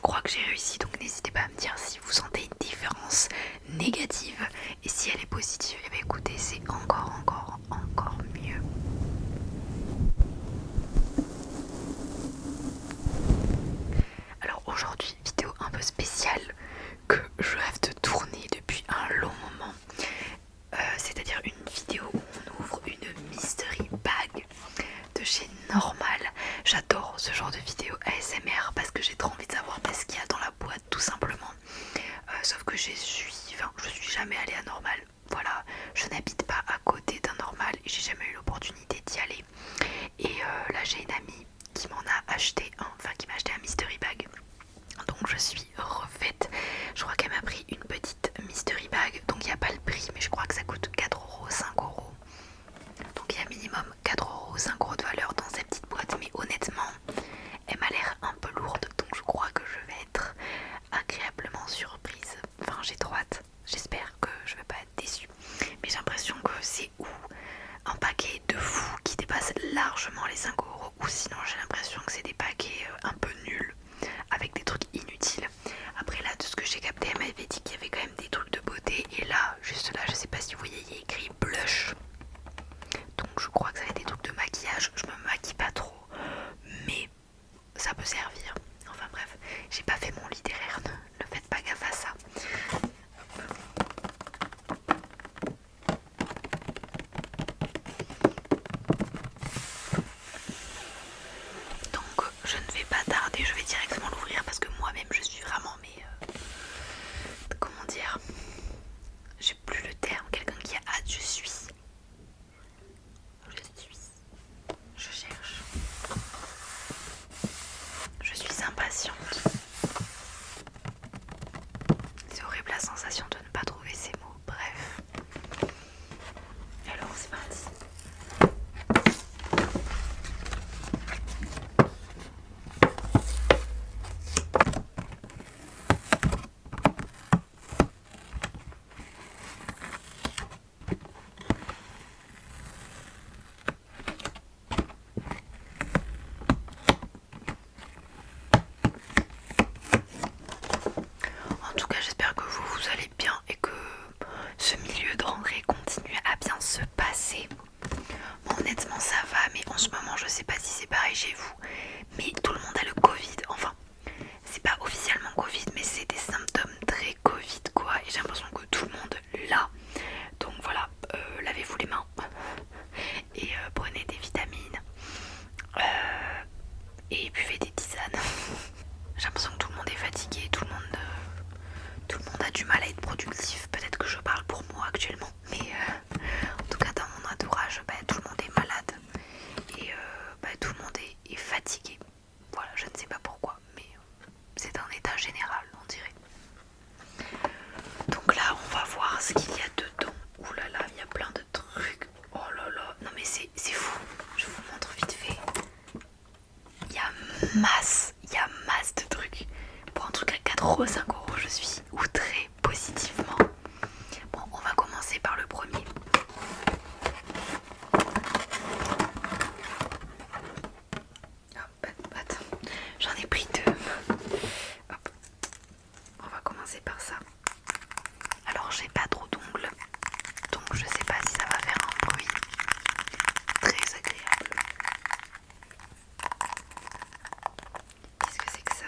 crois que j'ai réussi, donc n'hésitez pas à me dire si vous sentez une différence négative. Et si elle est positive, et bien écoutez, c'est encore mieux. Alors aujourd'hui, vidéo un peu spéciale que je rêve de tourner depuis un long moment. C'est-à-dire une vidéo où on ouvre une mystery bag de chez Normal. J'adore ce genre de vidéo ASMR parce que j'ai trop envie de savoir ce qu'il y a dans la boîte tout simplement. Sauf que je suis jamais allée à Normal. Voilà, je n'habite pas à côté d'un Normal et j'ai jamais eu l'opportunité d'y aller. Et là j'ai une amie qui m'en a acheté qui m'a acheté un mystery bag. Donc je suis refaite. Je crois qu'elle m'a pris une petite mystery bag. Donc il n'y a pas le prix, mais je crois que ça coûte 4€, 5€. Donc il y a minimum 4€, 5€ de valeur dans cette petite boîte. Mais honnêtement, elle m'a l'air un peu lourde. Donc je crois que je vais être agréablement surprise. Enfin j'ai trop hâte. J'espère que je vais pas être déçue. Mais j'ai l'impression que c'est un paquet de fou qui dépasse largement les 5€. Ou sinon j'ai l'impression que c'est des paquets un peu nuls avec des trucs inutiles. Après là, de ce que j'ai capté, elle m'avait dit qu'il y avait quand même des trucs de beauté. Et là, juste là, je sais pas si vous voyez, il y a écrit blush. Donc je crois que ça va être des trucs de maquillage. Je me maquille pas trop, mais ça peut servir. Enfin bref, j'ai pas fait mon littéraire, ne faites pas gaffe à ça. Donc je ne vais pas tarder, je vais directement l'ouvrir parce que moi-même je suis vraiment comment dire, j'ai plus le terme, quelqu'un qui a hâte, je cherche, je suis impatiente. C'est horrible la sensation de ne pas trouver ces mots, bref. Alors c'est parti. En tout cas, j'espère que vous allez bien et que ce milieu de rentrée continue à bien se passer. Bon, honnêtement, ça va, mais en ce moment, je sais pas si c'est pareil chez vous, mais tout le monde a le Covid. Enfin, c'est pas officiellement Covid, mais c'est des symptômes très Covid, quoi. Et j'ai l'impression que tout le monde l'a. Donc voilà, lavez-vous les mains et prenez des vitamines et buvez des tisanes. J'ai l'impression que tout le monde est fatigué, tout le monde a du mal à être productif. Peut-être que je parle pour moi actuellement, mais en tout cas dans mon entourage, tout le monde est malade et tout le monde est fatigué. Voilà, je ne sais pas pourquoi, mais c'est un état général, on dirait. Donc là, on va voir ce qu'il y a dedans. Ouh là là, il y a plein de trucs. Oh là là, non mais c'est fou. Je vous montre vite fait. Il y a masse de trucs. Pour un truc à 4€, 5€, je suis outrée positivement. Bon, on va commencer par le premier. Hop, attends, j'en ai pris deux. Hop, on va commencer par ça. Alors, j'ai pas trop d'ongles, donc je sais pas si ça va faire un bruit très agréable. Qu'est-ce que c'est que ça?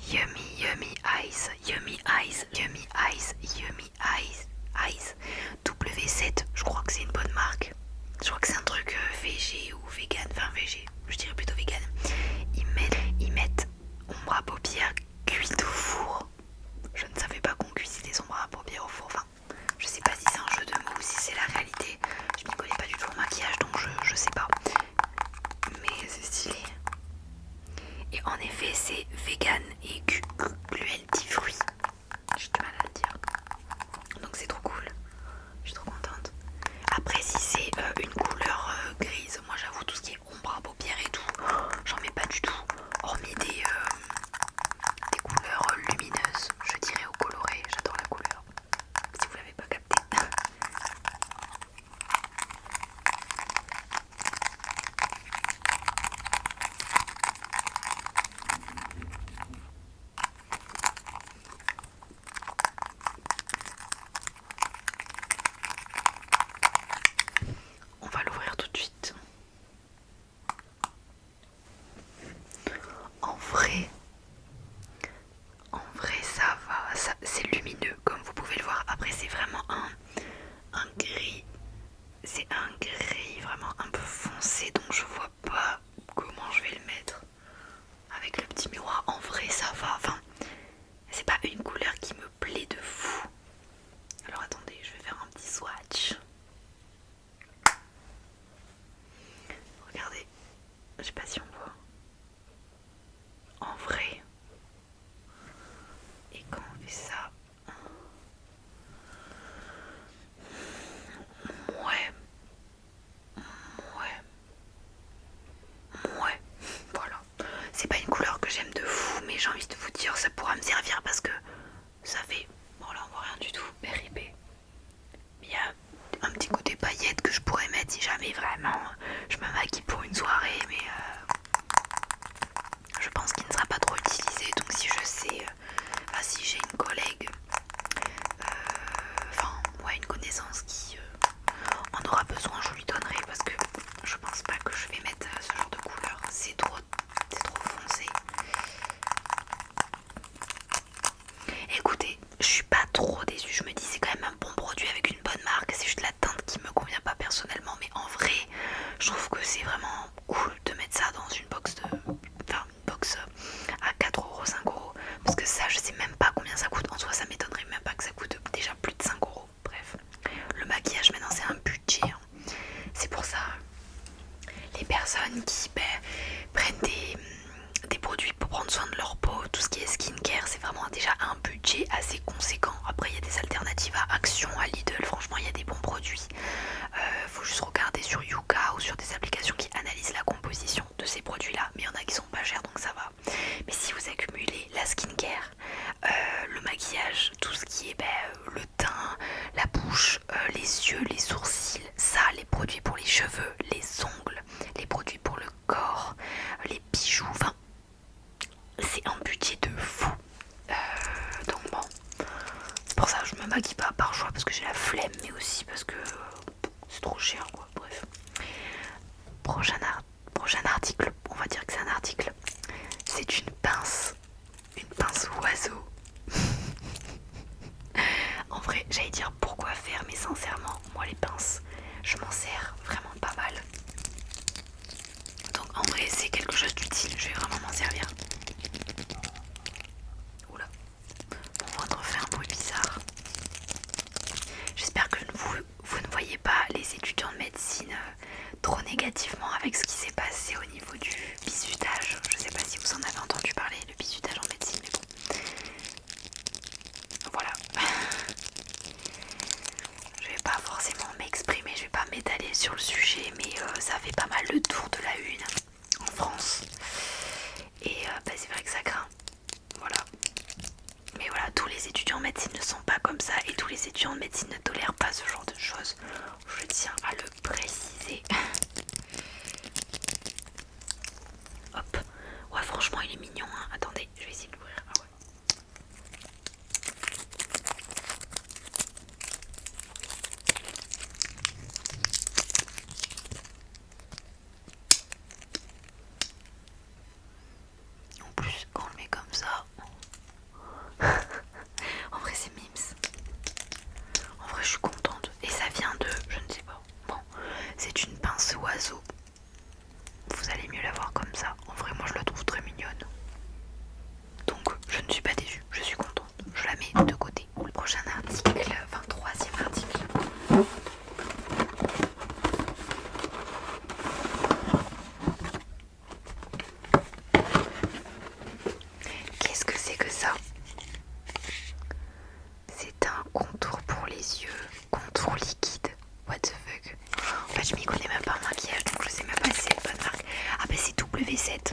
Yummy, yummy eyes, yummy eyes, yummy eyes, yummy eyes, eyes. W7, je crois que c'est une bonne marque. Je crois que c'est un truc végé ou vegan, enfin végé, je dirais plutôt vegan. Ils mettent ombre à paupières cuite au four. Je ne savais pas qu'on cuisait des ombres à paupières au four. Enfin, je sais pas si c'est un jeu de mots ou si c'est la réalité. Je m'y connais pas du tout en maquillage, donc je sais pas. Mais c'est stylé. Et en effet, c'est vegan et cruelty fruits. J'ai du mal 2028. En vrai ça va, c'est lumineux comme vous pouvez le voir. Après c'est vraiment un gris, c'est un gris vraiment un peu foncé, donc je vois pas comment je vais le mettre avec le petit miroir. En vrai ça va, enfin c'est pas une couleur qui me plaît de fou. Alors attendez, je vais faire un petit swatch. Regardez, je sais pas si on voit. En vrai, et quand on fait ça, ouais, voilà. C'est pas une couleur que j'aime de fou, mais j'ai envie de vous dire, ça pourra me servir parce que ça fait, bon là on voit rien du tout, RIP. Il y a un petit côté paillette que je pourrais mettre si jamais vraiment je me maquille pour une soirée, mais je pense qu'il ne sera pas trop utilisé. Donc si je sais, si j'ai une collègue, une connaissance qui en aura besoin, je lui donnerai parce que je pense pas que je vais mettre ce genre de couleur, c'est trop foncé. Écoutez, je suis pas trop déçue, je me dis c'est quand même un bon produit avec une bonne marque, c'est juste la teinte qui me convient pas personnellement, mais en vrai je trouve que c'est vraiment cool de mettre ça dans une box à 4€, 5€, parce que ça je sais même pas combien ça coûte, en soi ça m'étonnerait même pas que ça coûte déjà plus de 5€. Bref, le maquillage maintenant c'est un budget, hein. C'est pour ça les personnes qui prennent des produits pour prendre soin de leur peau, tout ce qui est skincare, c'est vraiment déjà un budget assez conséquent. Après il y a des alternatives à Action, à Lidl, franchement il y a des bons produits. Faut juste regarder sur Yuka ou sur des applications qui analysent la composition de ces produits là, mais il y en a qui sont pas chers donc ça va. Mais si vous accumulez la skincare, le maquillage, tout ce qui est le teint, la bouche, les yeux, les sourcils, ça, les produits pour les cheveux, les ongles, les produits pour le corps, les bijoux, enfin c'est un budget de fou. Donc bon, c'est pour ça que je me maquille pas par choix parce que j'ai la flemme, mais aussi parce que c'est trop cher quoi. Bref, prochain article, on va dire que c'est un article, c'est une pince oiseau. En vrai j'allais dire pourquoi faire, mais sincèrement moi les pinces je m'en sers vraiment pas mal, donc en vrai c'est quelque chose d'utile, je vais vraiment m'en servir. Oula, mon ventre fait un bruit bizarre. J'espère que vous ne voyez pas les étudiants de médecine trop négativement avec ce qui s'est passé au niveau du bizutage. Je sais pas si vous en avez entendu parler, le bizutage en médecine, mais bon. Voilà. Je vais pas forcément m'exprimer, je vais pas m'étaler sur le sujet, mais ça fait pas mal le tour de la une en France. Et c'est vrai que ça craint. Voilà. Mais voilà, tous les étudiants en médecine ne sont pas comme ça et tous les étudiants en médecine ne tolèrent pas ce genre de choses. Je tiens à le préciser. Hop. Ouais, franchement, il est mignon, hein. Attendez, je vais essayer de l'ouvrir. Ah ouais. En plus, quand on le met comme ça... En vrai, c'est mimes. En vrai, je suis contente. Et ça vient de... je ne sais pas. Bon, c'est une pince oiseau. Vous allez mieux la voir comme ça. En vrai, moi, je la trouve très mignonne. Donc, je ne suis pas déçue. Je suis contente. Je la mets de côté. Le prochain article, 23e article. Qu'est-ce que c'est que ça? C'est un contour pour les yeux. Contour liquide. What the fuck? En fait, je m'y connais même pas en maquillage, donc je sais même pas si c'est une bonne marque. Ah, ben c'est W7.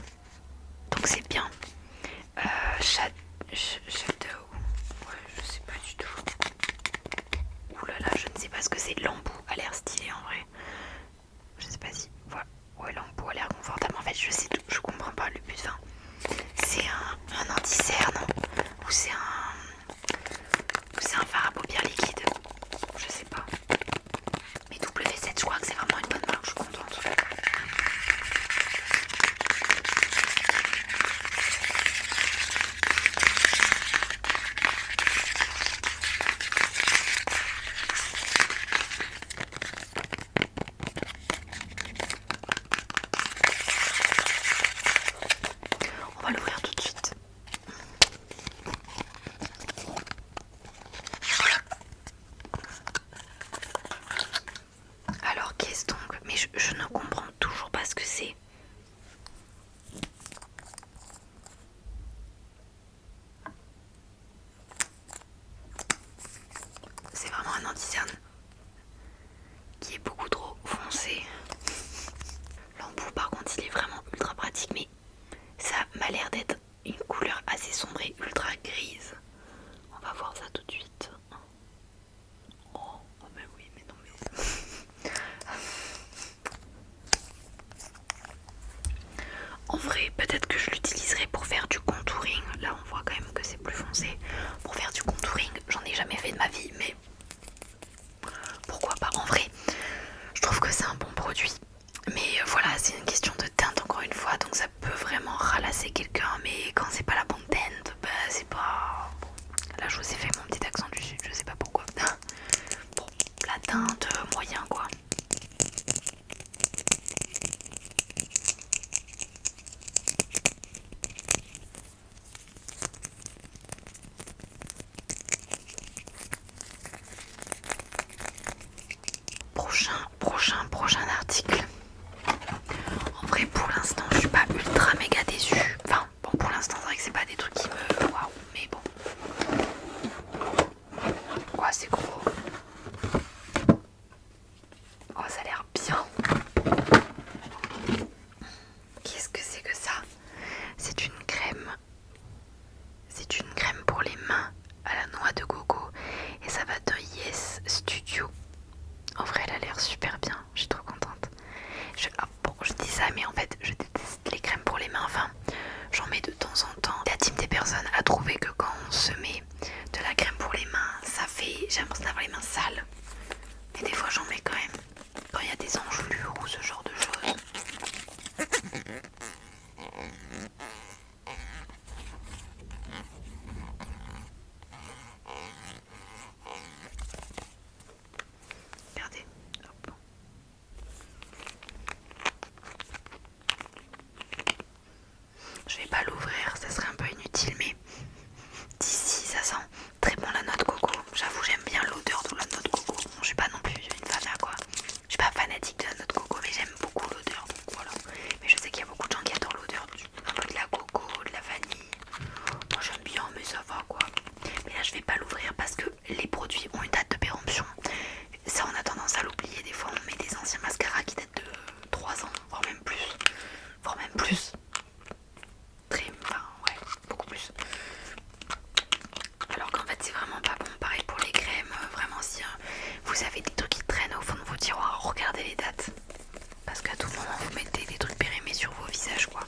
Bon, je dis ça, mais en fait, je déteste les crèmes pour les mains. Enfin, j'en mets de temps en temps. La team des personnes a trouvé que quand on se met de la crème pour les mains, ça fait... J'ai l'impression d'avoir les mains sales. Mais des fois, j'en mets quand même. Quand il y a des engelures ou ce genre de choses. Regardez. Hop. Je vais pas l'ouvrir, ça serait un peu inutile, mais d'ici ça sent très bon la noix de coco. J'avoue, j'aime bien l'odeur de la noix de coco. Bon, je suis pas non plus une fana quoi. Je suis pas fanatique de la noix de coco, mais j'aime beaucoup l'odeur. Donc voilà. Mais je sais qu'il y a beaucoup de gens qui adorent l'odeur un peu de la coco, de la vanille. Moi j'aime bien, mais ça va quoi. Mais là je vais pas l'ouvrir parce que les produits ont une date de péremption. Ça on a tendance à l'oublier. Des fois on met des anciens mascaras qui datent de 3 ans, voire même plus. Voire même plus. Enfin ouais, beaucoup plus. Alors qu'en fait c'est vraiment pas bon. Pareil pour les crèmes, vraiment si vous avez des trucs qui traînent au fond de vos tiroirs, regardez les dates. Parce qu'à tout moment vous mettez des trucs périmés sur vos visages quoi.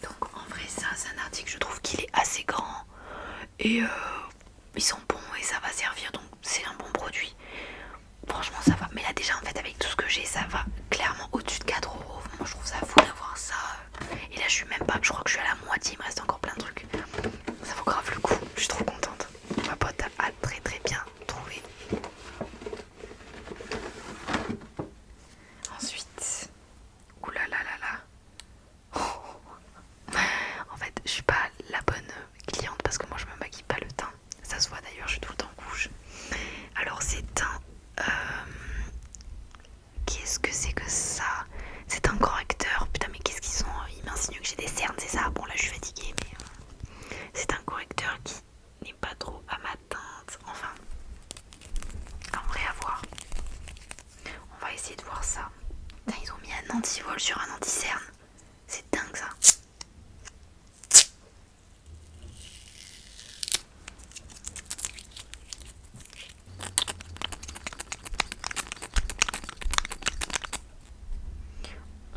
Donc en vrai ça c'est un article, je trouve qu'il est assez grand. Et ils sont bons et ça va servir, donc c'est un bon produit. Franchement ça va. Mais là déjà en fait avec tout ce que j'ai ça va clairement au-dessus de 4 €. Moi je trouve ça fou d'avoir ça. Et là je suis même pas, je crois que je suis à la moitié, il me reste encore plein de trucs. Ça vaut grave le coup, je suis trop contente. Ma pote a très très bien trouvé. Ensuite, oulala là là. En fait je suis pas la bonne cliente parce que moi je me maquille pas le teint. Ça se voit d'ailleurs, je suis tout le temps rouge. Alors c'est un... qu'est-ce que c'est que ça? C'est un correcteur. Putain mais qu'est-ce qu'ils sont? Ils m'insinuent que j'ai des cernes, c'est ça? Bon là je suis fatiguée mais... c'est un correcteur qui n'est pas trop à ma teinte. Enfin, en vrai à voir. On va essayer de voir ça. Putain, ils ont mis un anti-vol sur un anti-cerne. C'est dingue ça.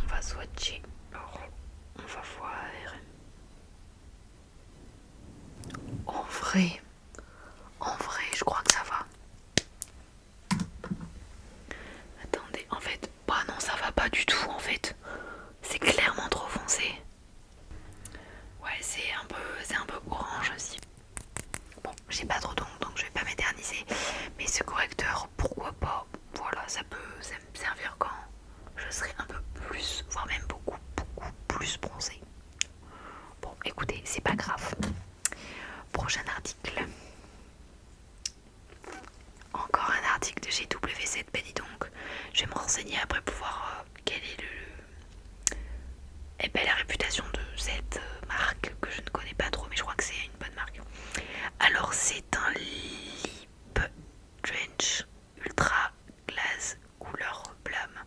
On va swatcher. Alors, on va voir. En vrai, je crois que ça va. Attendez, en fait, bah non, ça va pas du tout en fait. C'est clairement trop foncé. Ouais, c'est un peu orange aussi. Bon, j'ai pas trop d'ongles donc je vais pas m'éterniser. Mais ce correcteur, pourquoi pas? Voilà, ça peut me servir quand je serai un peu plus, voire même beaucoup plus bronzée. Bon, écoutez, c'est pas grave. Prochain article. Encore un article de chez W7, ben dis donc. Je vais me renseigner après pour voir quel est la réputation de cette marque que je ne connais pas trop, mais je crois que c'est une bonne marque. Alors c'est un Lip Drench Ultra Glaze couleur blâme.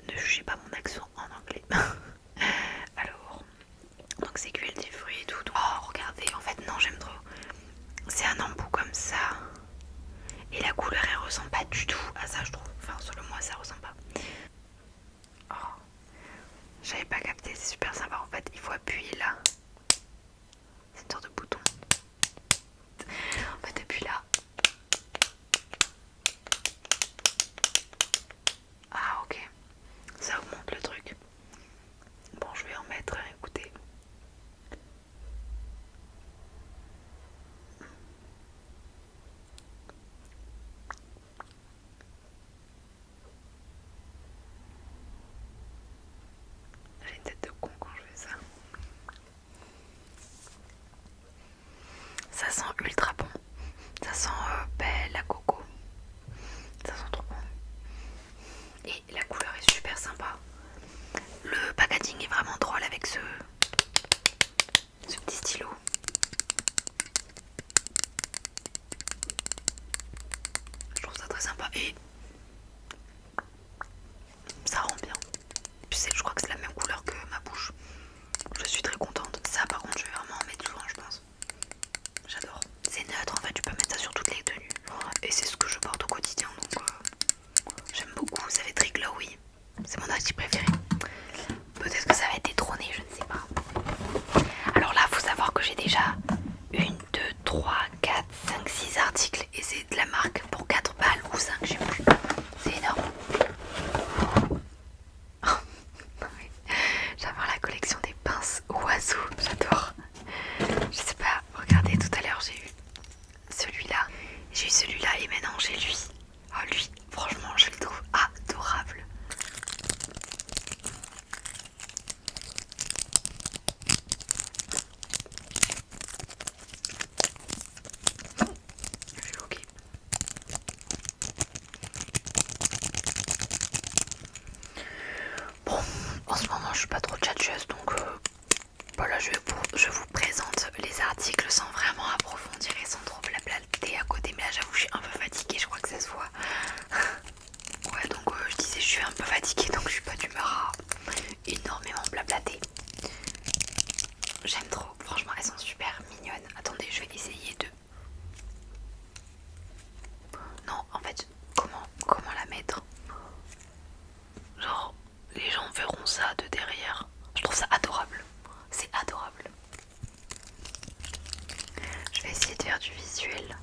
Ne jugez pas mon accent en anglais. Alors, donc c'est huile des fruits et tout. Oh regardez, en fait non j'aime trop. C'est un embout comme ça. Et la couleur elle ressemble pas du tout à ça je trouve. Enfin selon moi ça ressemble pas. Oh, j'avais pas capté, c'est super sympa en fait. Il faut appuyer là. C'est une sorte de bouton. En fait appuie là. Ah ok. Ça augmente le truc. Bon je vais en mettre, écoutez. J'ai une tête de con quand je fais ça. Ça sent ultra bon. Ça sent la coco. Ça sent trop bon. Et la couleur est super sympa. Le packaging est vraiment drôle avec ce petit stylo. Je trouve ça très sympa et ça rend bien. Tu sais, je crois que c'est la même couleur que ma bouche. Je suis très contente. Ça par contre je vais vraiment en mettre souvent je pense. J'adore. C'est neutre en fait, tu peux mettre ça sur toutes les tenues. Et c'est ce que je porte au quotidien donc j'aime beaucoup. Ça fait très glow je suis pas trop tchatcheuse, donc voilà, je vous présente les articles sans vraiment approfondir et sans trop blablater à côté. Mais là j'avoue je suis un peu fatiguée, je crois que ça se voit. Ouais, donc je disais je suis un peu fatiguée, donc je suis pas d'humeur à énormément blablater. J'aime trop, franchement elles sont super mignonnes. Attendez, je vais essayer de... Non, en fait, comment la mettre? Genre, les gens verront ça de derrière. Je trouve ça adorable. C'est adorable. Je vais essayer de faire du visuel.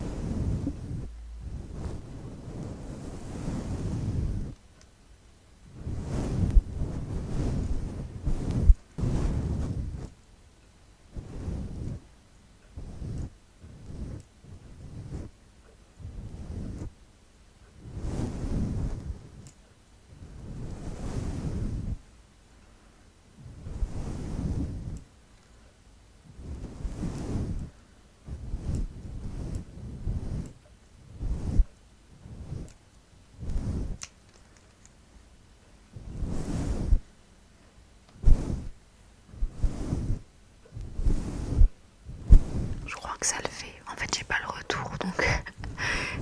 Je crois que ça le fait. En fait, j'ai pas le retour, donc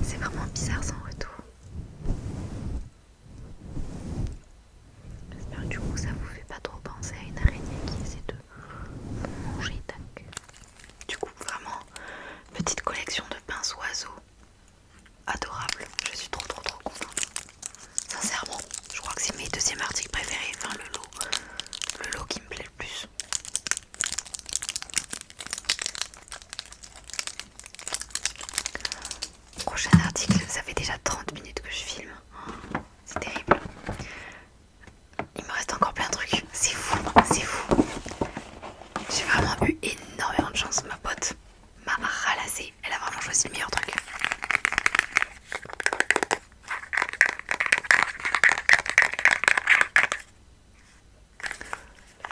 c'est vraiment bizarre sans retour. J'espère que du coup ça vous fait pas trop penser à une araignée qui essaie de manger. Tac. Du coup, vraiment, petite collection de pinces oiseaux. Adorable. Je suis trop contente. Sincèrement, je crois que c'est mes deuxièmes articles préférés. Enfin, le lot qui me plaît le plus. Prochain article, ça fait déjà 30 minutes que je filme. C'est terrible. Il me reste encore plein de trucs. C'est fou, c'est fou. J'ai vraiment eu énormément de chance. Ma pote m'a ralassé. Elle a vraiment choisi le meilleur truc.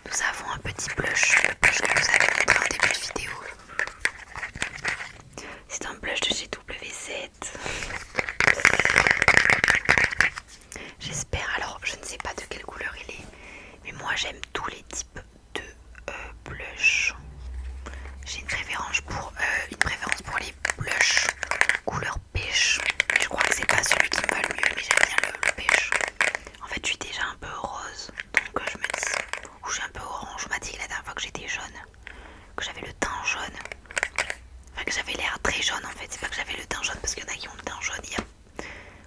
Nous avons un petit blush, le blush que je vous avais montré en début de vidéo. C'est un blush de chez W7. J'espère, alors je ne sais pas de quelle couleur il est, mais moi j'aime tous les types de blush. J'ai une préférence pour les blushs couleur pêche. Je crois que c'est pas celui qui me va le mieux, mais j'aime bien le pêche. En fait, je suis déjà un peu rose, donc je me dis, ou je suis un peu orange. On m'a dit que la dernière fois que j'étais jaune, que j'avais le teint jaune, enfin que j'avais l'air très jaune en fait. C'est pas que j'avais le teint jaune parce qu'il y en a qui ont le teint jaune.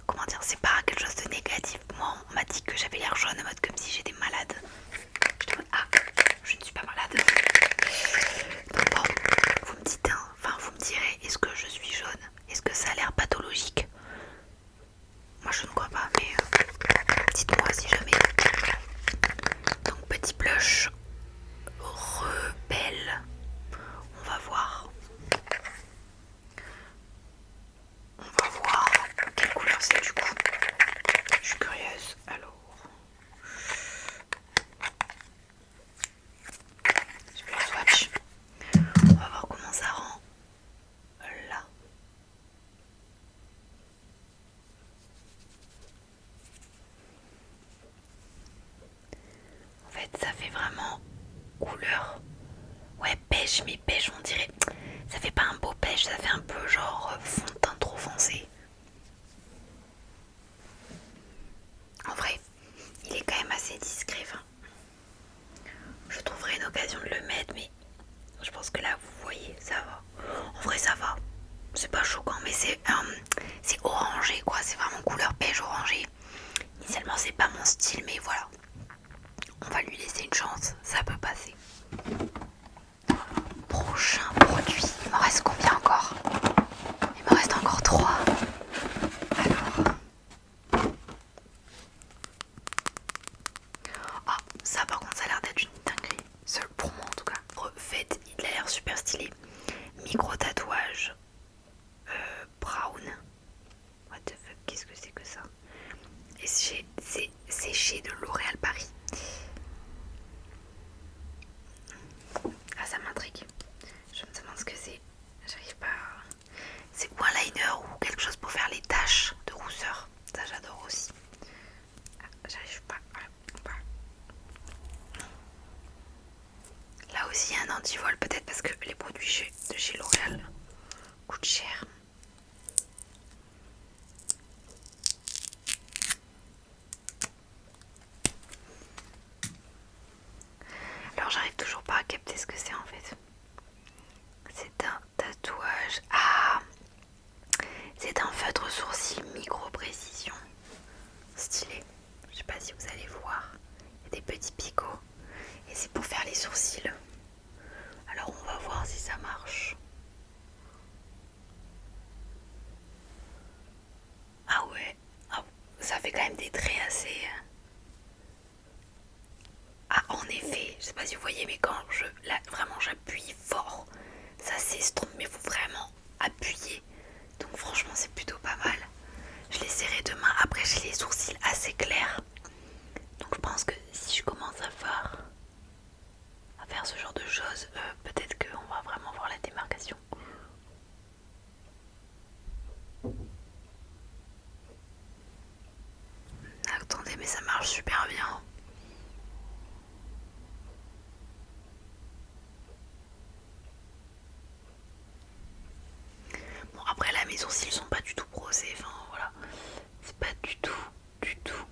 Comment dire, c'est pas quelque chose de négatif. Moi, on m'a dit que j'avais l'air jaune en mode comme si j'étais malade. Je dis, ah, je ne suis pas malade. Donc bon, vous me dites, hein, enfin vous me direz, est-ce que je suis jaune? Est-ce que ça a l'air pathologique? Moi je ne crois pas, mais dites-moi si jamais. Donc petit blush rebelle. On va voir. On va voir quelle couleur c'est du coup. Je suis curieuse. Alors. Je vais le swatch. On va voir comment ça rend là. En fait, ça fait vraiment couleur. Ouais, pêche, mais pêche, on dirait. Ça fait pas un beau pêche, ça fait un peu genre fond de teint trop foncé. En vrai, il est quand même assez discret. Enfin, je trouverai une occasion de le mettre, mais je pense que là, vous voyez, ça va. En vrai, ça va. C'est pas choquant, mais c'est orangé, quoi. C'est vraiment couleur beige orangé. Initialement, c'est pas mon style, mais voilà. On va lui laisser une chance, ça peut passer. Prochain produit. Il m'en reste combien encore? Il m'en reste encore 3. Alors. Ah, ça par contre, ça a l'air d'être une dinguerie. Seul pour moi en tout cas. Faites, il a l'air super stylé. Micro tatouage. Brown. What the fuck, qu'est-ce que c'est que ça? Et c'est chez de L'Oréal Paris. Ah, ça m'intrigue. Je me demande ce que c'est. J'arrive pas à... C'est ou un liner ou quelque chose pour faire les taches de rousseur. Ça j'adore aussi. Ah, j'arrive pas. anti-vol peut-être parce que les produits de chez L'Oréal coûtent cher. Alors j'arrive toujours pas à capter ce que c'est en fait. C'est un tatouage. Ah, c'est un feutre sourcil micro-précision. Stylé. Je sais pas si vous allez voir. Il y a des petits picots. Et c'est pour faire les sourcils. Alors on va voir si ça marche. Ah ouais. Ah, ça fait quand même des traits assez... Ah en effet. Je sais pas si vous voyez mais quand là vraiment j'appuie fort. Ça s'estompe mais il faut vraiment appuyer. Donc franchement c'est plutôt pas mal. Je les serrai demain. Après j'ai les sourcils assez clairs. Donc je pense que si je commence à faire ce genre de choses, peut-être qu'on va vraiment voir la démarcation. Attendez mais ça marche super bien. Bon après là mes sourcils sont pas du tout brossés. Enfin voilà. C'est pas du tout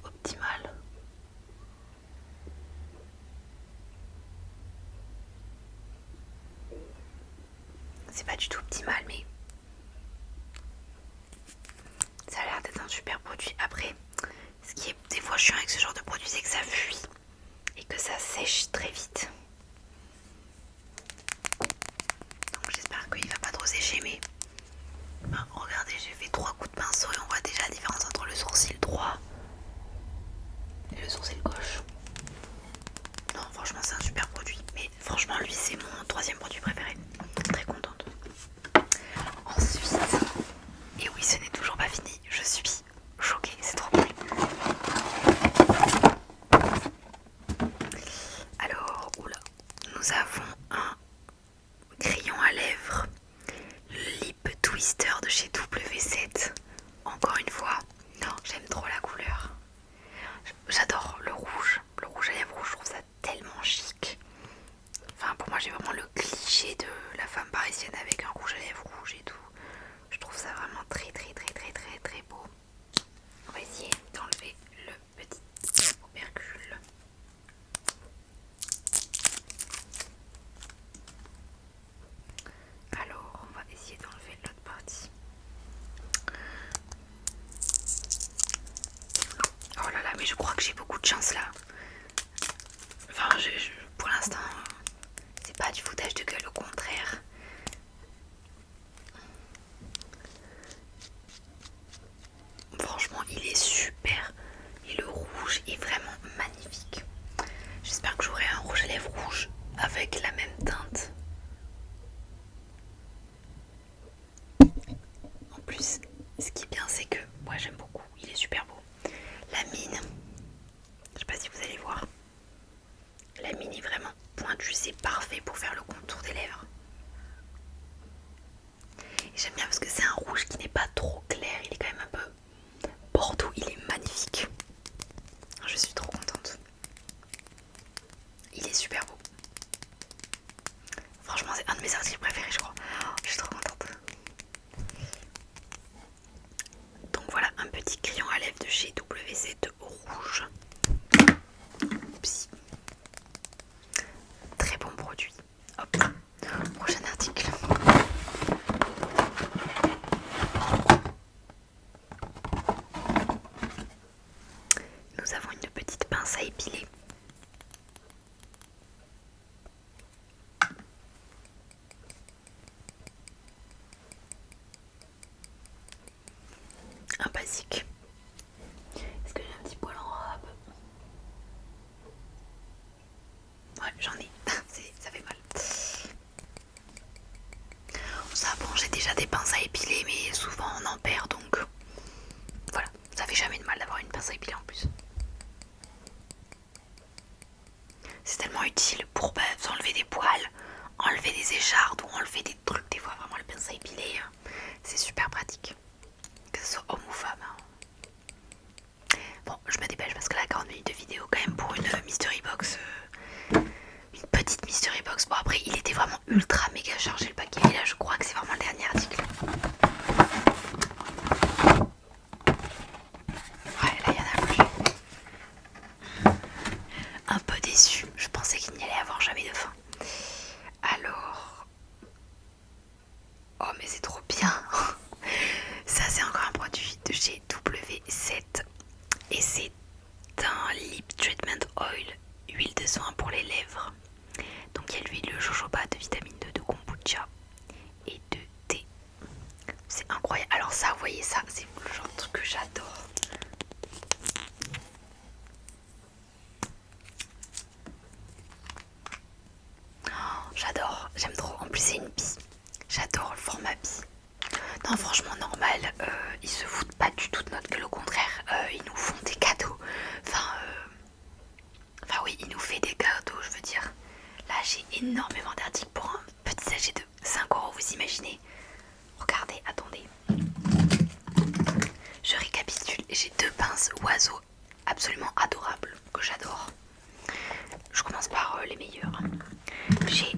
optimal. C'est pas du tout optimal mais ça a l'air d'être un super produit. Après, ce qui est des fois chiant avec ce genre de produit, c'est que ça fuit et que ça sèche très vite. Donc j'espère qu'il va pas trop sécher mais regardez, j'ai fait 3 coups de pinceau et on voit déjà la différence entre le sourcil droit et le sourcil gauche. Non franchement c'est un super produit. Mais franchement lui c'est mon 3e produit préféré. Très contente. Ensuite, et oui ce n'est toujours pas fini, je suis choquée, c'est trop cool. Alors, oula, nous avons un crayon à lèvres, le Lip Twister de chez W7. Encore une fois, non, j'aime trop la couleur. J'adore le rouge à lèvres rouge, je trouve ça tellement chic. Enfin, pour moi, j'ai vraiment le cliché de la femme parisienne avec un rouge à lèvres rouge et tout. Je trouve ça vraiment très beau. On va essayer d'enlever le petit opercule. Alors, on va essayer d'enlever l'autre partie. Oh là là, mais je crois que j'ai beaucoup de chance là. Enfin, pour l'instant, c'est pas du foutage de gueule, au contraire. Franchement, il est super. Et le rouge est vraiment magnifique. J'espère que j'aurai un rouge à lèvres rouge avec la même teinte. En plus, ce qui est bien, c'est que moi j'aime beaucoup. Il est super beau. La mine, je sais pas si vous allez voir. La mine est vraiment pointue. C'est parfait pour faire le contour des lèvres. Et j'aime bien parce que c'est un rouge qui n'est pas trop clair. Il est quand même un peu bordeaux. Il est magnifique. Je suis trop contente. Il est super beau. Franchement, c'est un de mes articles préférés, je crois. Oh, je suis trop contente. Donc voilà, un petit crayon à lèvres de chez WC de rouge. Oups. Très bon produit. Hop. Prochain article. Nous avons une petite pince à épiler. Un basique. Est-ce que j'ai un petit poil en robe? Ouais, j'en ai. Ça fait mal. Ça, bon, j'ai déjà des pinces à épiler, mais souvent on en perd, donc voilà. Ça fait jamais de mal d'avoir une pince à épiler en plus. C'est tellement utile pour enlever des poils, enlever des échardes ou enlever des trucs. Des fois, vraiment, le pince à épiler, c'est super pratique. Que ce soit homme ou femme. Bon, je me dépêche parce que la 40 minutes de vidéo, quand même, pour une mystery box. Une petite mystery box. Bon, après, il était vraiment déçue. Je pensais qu'il n'y allait avoir jamais de fin. Alors... Oh mais c'est trop bien. Ça c'est encore un produit de chez W7 et c'est un lip treatment oil, huile de soin pour les lèvres. Donc il y a l'huile de jojoba, de vitamine 2, de kombucha et de thé. C'est incroyable. Alors ça, vous voyez ça, c'est le genre de truc que j'adore. J'adore, j'aime trop. En plus c'est une bille. J'adore le format bille. Non franchement normal, ils se foutent pas du tout de notre gueule, au contraire, ils nous font des cadeaux. Enfin oui, ils nous font des cadeaux, je veux dire. Là j'ai énormément d'articles pour un petit sachet de 5 €, vous imaginez? Regardez, attendez. Je récapitule, j'ai 2 pinces oiseaux absolument adorables que j'adore. Je commence par les meilleurs. J'ai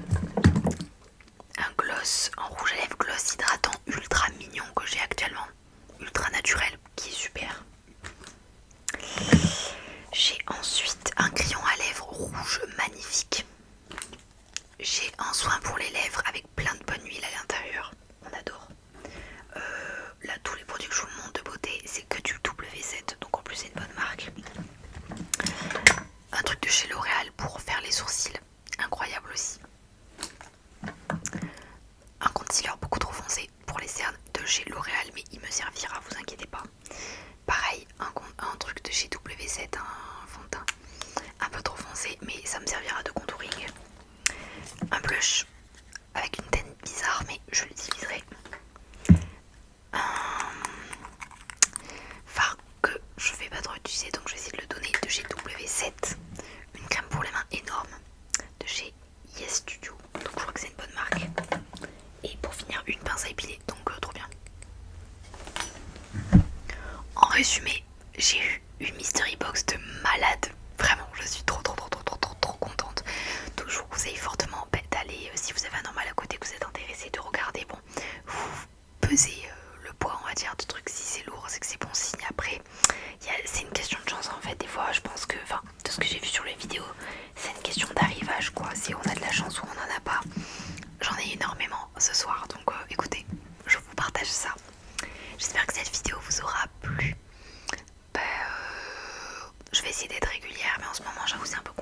un gloss en rouge à lèvres, gloss hydratant ultra mignon que j'ai actuellement, ultra naturel, qui est super. J'ai ensuite un crayon à lèvres rouge magnifique. J'ai un soin pour les lèvres avec plein de bonne huile à l'intérieur, on adore. Là tous les produits que je vous montre de beauté c'est que du W7, donc en plus c'est une bonne marque. Un truc de chez L'Oréal pour faire les sourcils, incroyable aussi. Un concealer beaucoup trop foncé pour les cernes de chez L'Oréal, mais il me servira, vous inquiétez pas. Pareil, un truc de chez W7, un fond de teint un peu trop foncé, mais ça me servira de contouring. Un blush avec une teinte bizarre, mais je l'utiliserai. Un fard que je vais pas trop utiliser, donc je vais essayer de le donner, de chez W7. Une crème pour les mains énorme de chez Yes Studio, donc je crois que c'est une bonne marque. Et pour finir, une pince à épiler, donc trop bien. En résumé, j'ai eu une mystery box de malade. Vraiment, je suis trop contente. Donc je vous conseille fortement d'aller, si vous avez un normal à côté, que vous êtes intéressé, de regarder. Bon, vous pesez le poids, on va dire, de trucs. Si c'est lourd, c'est que c'est bon signe. Après, c'est une question de chance en fait. Des fois, je pense que, enfin, de ce que j'ai vu sur les vidéos, c'est une question d'arrivage quoi. Si on a de la chance ou on n'en a pas. J'en ai énormément ce soir, donc écoutez, je vous partage ça. J'espère que cette vidéo vous aura plu. Je vais essayer d'être régulière, mais en ce moment j'avoue c'est un peu